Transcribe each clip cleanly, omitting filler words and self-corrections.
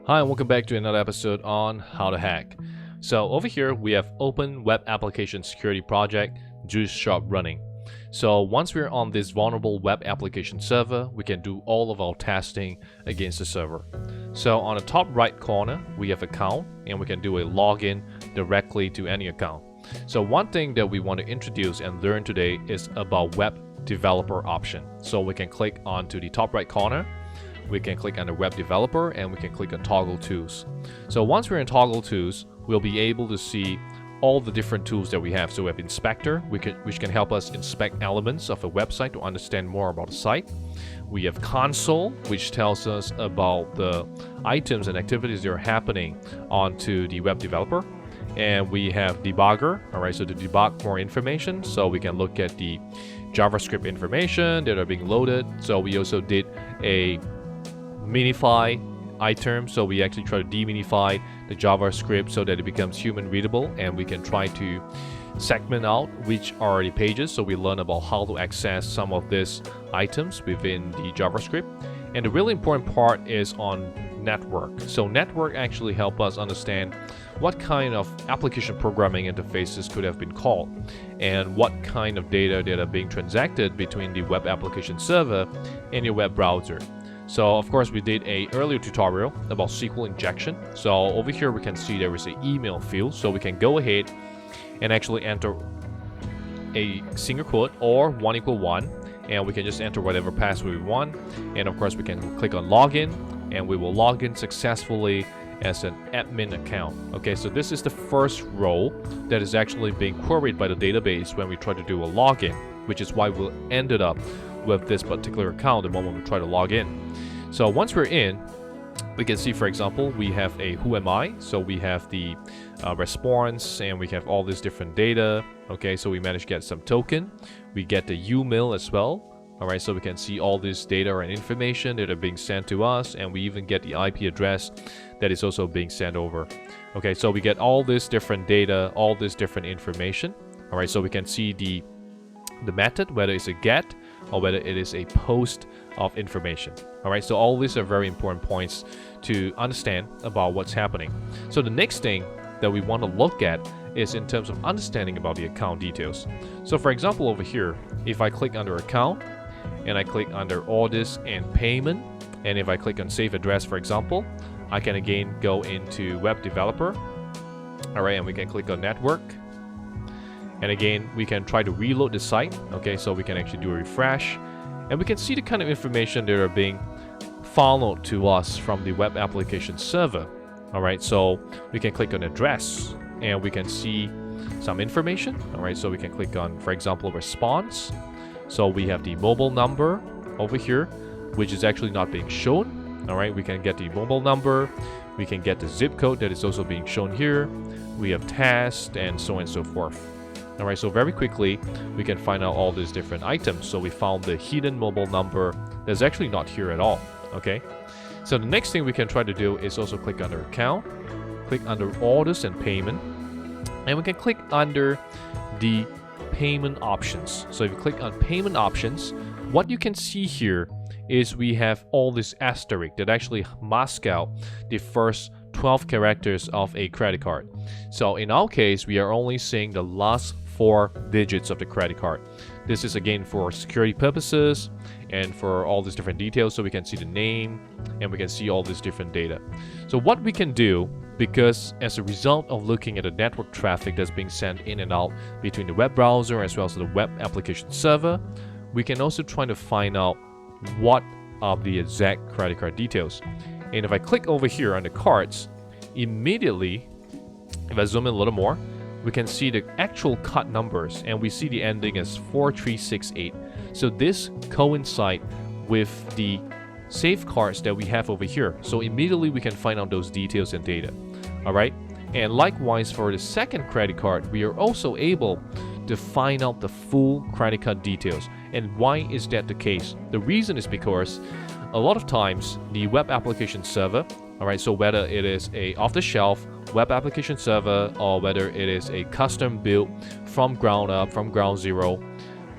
Hi and welcome back to another episode on how to hack. So over here we have Open Web Application Security Project Juice Shop running. So once we're on this vulnerable web application server, we can do all of our testing against the server. So on the top right corner we have account and we can do a login directly to any account. So one thing that we want to introduce and learn today is about web developer option. So we can click onto the top right corner. We can click on the web developer and we can click on toggle tools. So once we're in toggle tools, we'll be able to see all the different tools that we have. So we have inspector, which can help us inspect elements of a website to understand more about the site. We have console, which tells us about the items and activities that are happening onto the web developer. And we have debugger, alright, so to debug more information, so we can look at the JavaScript information that are being loaded. So we also did a minify item, so we actually try to deminify the JavaScript so that it becomes human readable, and we can try to segment out which are the pages, so we learn about how to access some of these items within the JavaScript. And the really important part is on network. So network actually help us understand what kind of application programming interfaces could have been called and what kind of data that are being transacted between the web application server and your web browser. So of course we did a earlier tutorial about SQL injection. So over here we can see there is an email field, so we can go ahead and actually enter a single quote or 1 = 1, and we can just enter whatever password we want. And of course we can click on login and we will log in successfully as an admin account. Okay, so this is the first row that is actually being queried by the database when we try to do a login, which is why we ended up with this particular account the moment we try to log in. So once we're in, we can see, for example, we have a who am I, so we have the response and we have all this different data. Okay, so we managed to get some token, we get the UMail as well. Alright, so we can see all this data and information that are being sent to us, and we even get the IP address that is also being sent over. Okay, so we get all this different data, all this different information. Alright, so we can see the method, whether it's a get or whether it is a post of information. Alright, so all these are very important points to understand about what's happening. So the next thing that we want to look at is in terms of understanding about the account details. So for example, over here, if I click under account and I click under orders and payment, and if I click on save address, for example, I can again go into web developer. Alright, and we can click on network. And again, we can try to reload the site. Okay, so we can actually do a refresh. And we can see the kind of information that are being funneled to us from the web application server. Alright, so we can click on address and we can see some information. Alright, so we can click on, for example, response. So we have the mobile number over here, which is actually not being shown. Alright, we can get the mobile number. We can get the zip code that is also being shown here. We have task and so on and so forth. Alright, so very quickly, we can find out all these different items. So we found the hidden mobile number that's actually not here at all. Okay, so the next thing we can try to do is also click under account, click under orders and payment, and we can click under the payment options. So if you click on payment options, what you can see here is we have all this asterisk that actually mask out the first 12 characters of a credit card. So in our case, we are only seeing the last 4 digits of the credit card. This is again for security purposes and for all these different details, so we can see the name and we can see all this different data. So what we can do, because as a result of looking at the network traffic that's being sent in and out between the web browser as well as the web application server, we can also try to find out what are the exact credit card details. And if I click over here on the cards, immediately, if I zoom in a little more, we can see the actual card numbers, and we see the ending as 4368. So this coincides with the safeguards that we have over here. So immediately we can find out those details and data. Alright, and likewise for the second credit card, we are also able to find out the full credit card details. And why is that the case? The reason is because a lot of times the web application server, alright, so whether it is a off-the-shelf web application server or whether it is a custom built from ground up, from ground zero,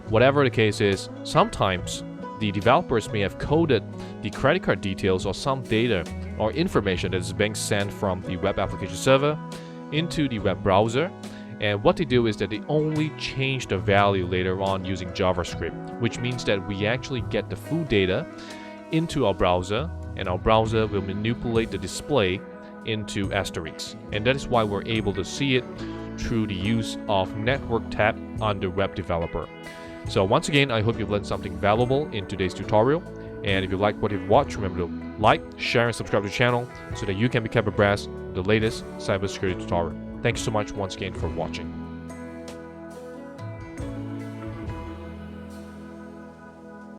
whatever the case is, sometimes the developers may have coded the credit card details or some data or information that is being sent from the web application server into the web browser. And what they do is that they only change the value later on using JavaScript, which means that we actually get the full data into our browser, and our browser will manipulate the display into asterisks. And that is why we're able to see it through the use of Network tab under Web Developer. So once again, I hope you've learned something valuable in today's tutorial. And if you like what you've watched, remember to like, share, and subscribe to the channel so that you can be kept abreast of the latest cybersecurity tutorial. Thanks so much once again for watching.